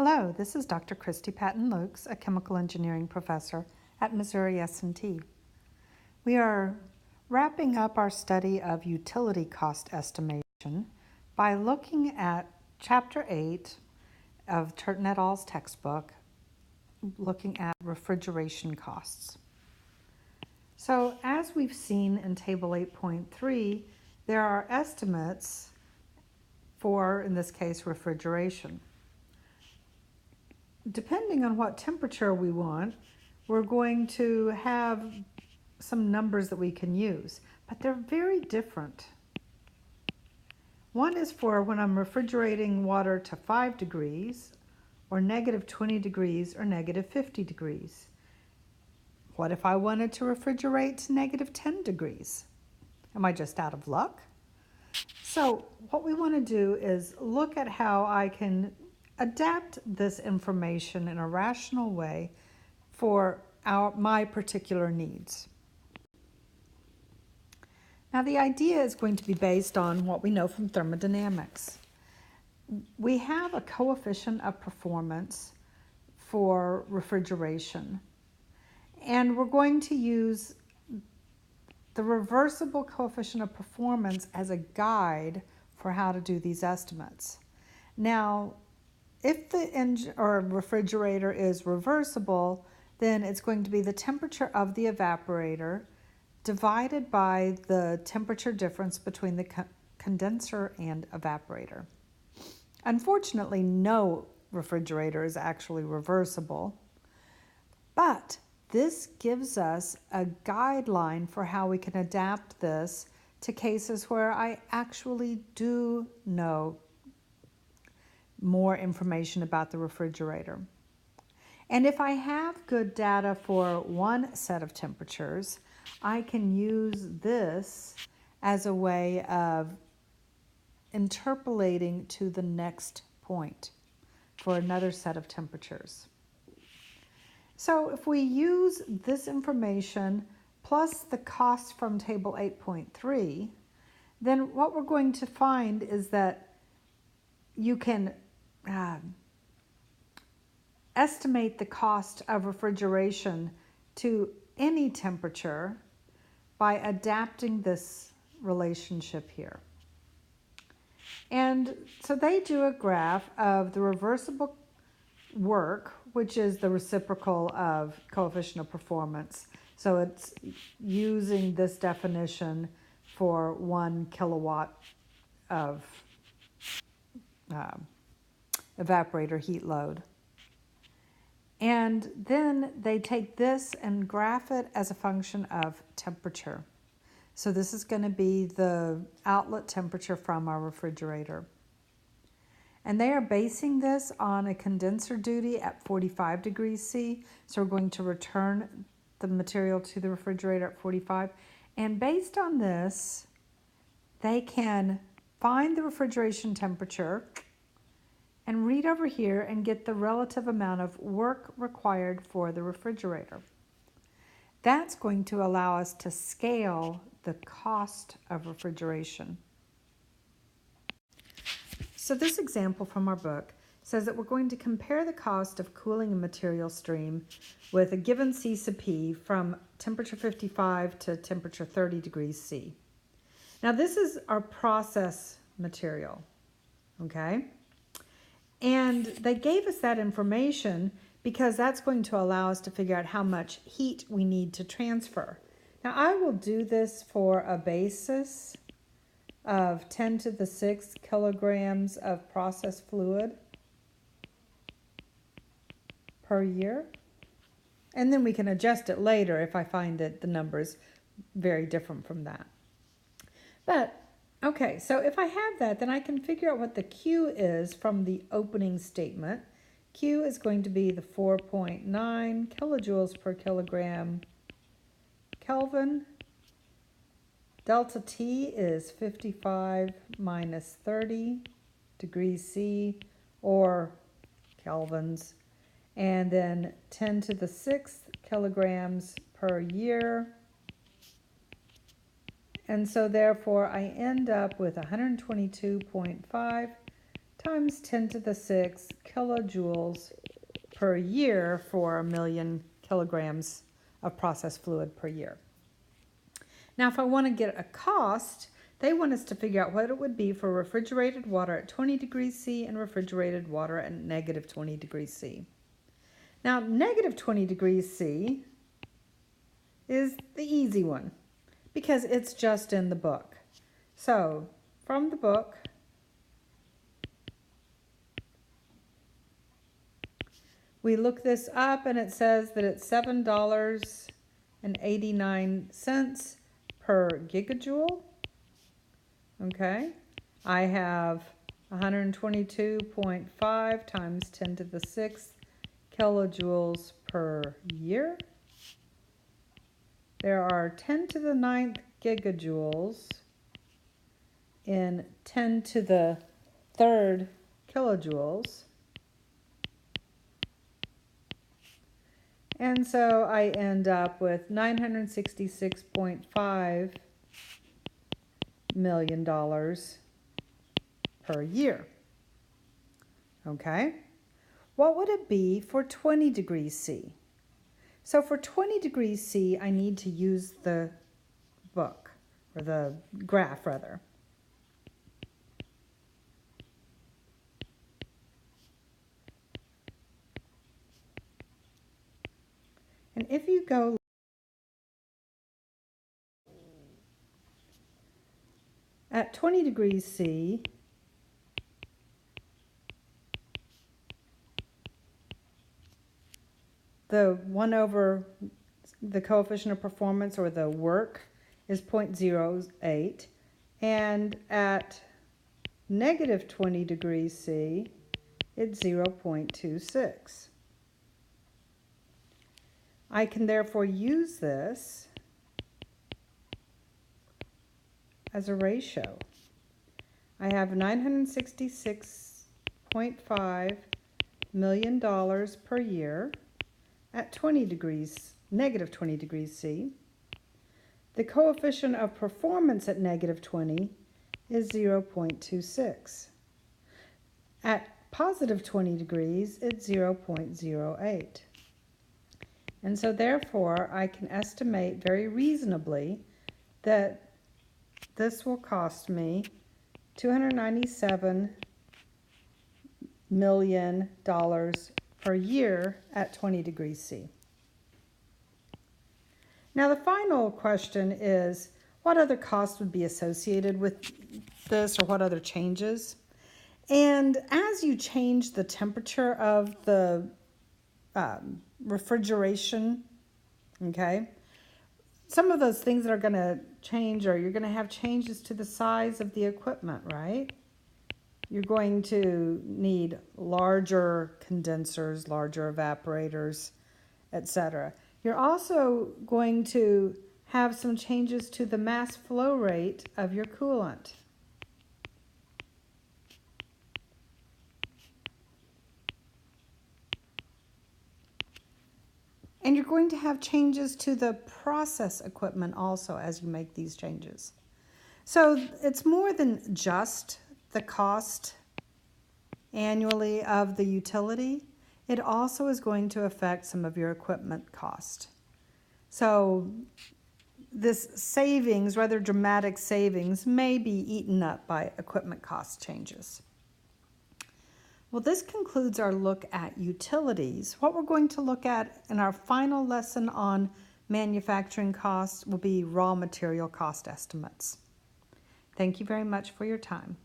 Hello, this is Dr. Christy Patton-Lukes, a chemical engineering professor at Missouri S&T. We are wrapping up our study of utility cost estimation by looking at Chapter 8 of Turton et al.'s textbook, looking at refrigeration costs. So as we've seen in Table 8.3, there are estimates for, in this case, refrigeration. Depending on what temperature we want, we're going to have some numbers that we can use, but they're very different. One is for when I'm refrigerating water to 5 degrees, or negative 20 degrees, or negative 50 degrees. What if I wanted to refrigerate to negative 10 degrees? Am I just out of luck? So what we want to do is look at how I can adapt this information in a rational way for my particular needs. Now the idea is going to be based on what we know from thermodynamics. We have a coefficient of performance for refrigeration, and we're going to use the reversible coefficient of performance as a guide for how to do these estimates. Now, if the engine or refrigerator is reversible, then it's going to be the temperature of the evaporator divided by the temperature difference between the condenser and evaporator. Unfortunately, no refrigerator is actually reversible, but this gives us a guideline for how we can adapt this to cases where I actually do know more information about the refrigerator. And if I have good data for one set of temperatures, I can use this as a way of interpolating to the next point for another set of temperatures. So if we use this information plus the cost from Table 8.3, then what we're going to find is that you can estimate the cost of refrigeration to any temperature by adapting this relationship here. And so they do a graph of the reversible work, which is the reciprocal of coefficient of performance. So it's using this definition for 1 kilowatt of evaporator heat load. And then they take this and graph it as a function of temperature. So this is going to be the outlet temperature from our refrigerator. And they are basing this on a condenser duty at 45 degrees C. So we're going to return the material to the refrigerator at 45. And based on this, they can find the refrigeration temperature and read over here and get the relative amount of work required for the refrigerator. That's going to allow us to scale the cost of refrigeration. So this example from our book says that we're going to compare the cost of cooling a material stream with a given C sub P from temperature 55 to temperature 30 degrees C. Now this is our process material, okay? And they gave us that information because that's going to allow us to figure out how much heat we need to transfer. Now I will do this for a basis of 10 to the 6 kilograms of process fluid per year. And then we can adjust it later if I find that the number is very different from that. But okay, so if I have that, then I can figure out what the Q is from the opening statement. Q is going to be the 4.9 kilojoules per kilogram Kelvin. Delta T is 55 minus 30 degrees C, or kelvins. And then 10 to the 6th kilograms per year. And so therefore I end up with 122.5 times 10 to the 6 kilojoules per year for 1,000,000 kilograms of processed fluid per year. Now, if I want to get a cost, they want us to figure out what it would be for refrigerated water at 20 degrees C and refrigerated water at negative 20 degrees C. Now, negative 20 degrees C is the easy one because it's just in the book. So, from the book, we look this up and it says that it's $7.89 per gigajoule. Okay, I have 122.5 times 10 to the 6th kilojoules per year. There are 10 to the 9th gigajoules in 10 to the 3rd kilojoules. And so I end up with $966.5 million per year. Okay, what would it be for 20 degrees C? So for 20 degrees C, I need to use the book, or the graph rather. And if you go at 20 degrees C, the 1 over the coefficient of performance, or the work, is 0.08. And at negative 20 degrees C, it's 0.26. I can therefore use this as a ratio. I have $966.5 million per year at 20 degrees, negative 20 degrees C. The coefficient of performance at negative 20 is 0.26. At positive 20 degrees, it's 0.08. And so therefore, I can estimate very reasonably that this will cost me $297 million per year at 20 degrees C. Now the final question is, what other costs would be associated with this, or what other changes? And as you change the temperature of the refrigeration, okay, some of those things that are going to change are you're going to have changes to the size of the equipment, right? You're going to need larger condensers, larger evaporators, etc. You're also going to have some changes to the mass flow rate of your coolant. And you're going to have changes to the process equipment also as you make these changes. So it's more than just the cost annually of the utility. It also is going to affect some of your equipment cost. So this savings, rather dramatic savings, may be eaten up by equipment cost changes. Well, this concludes our look at utilities. What we're going to look at in our final lesson on manufacturing costs will be raw material cost estimates. Thank you very much for your time.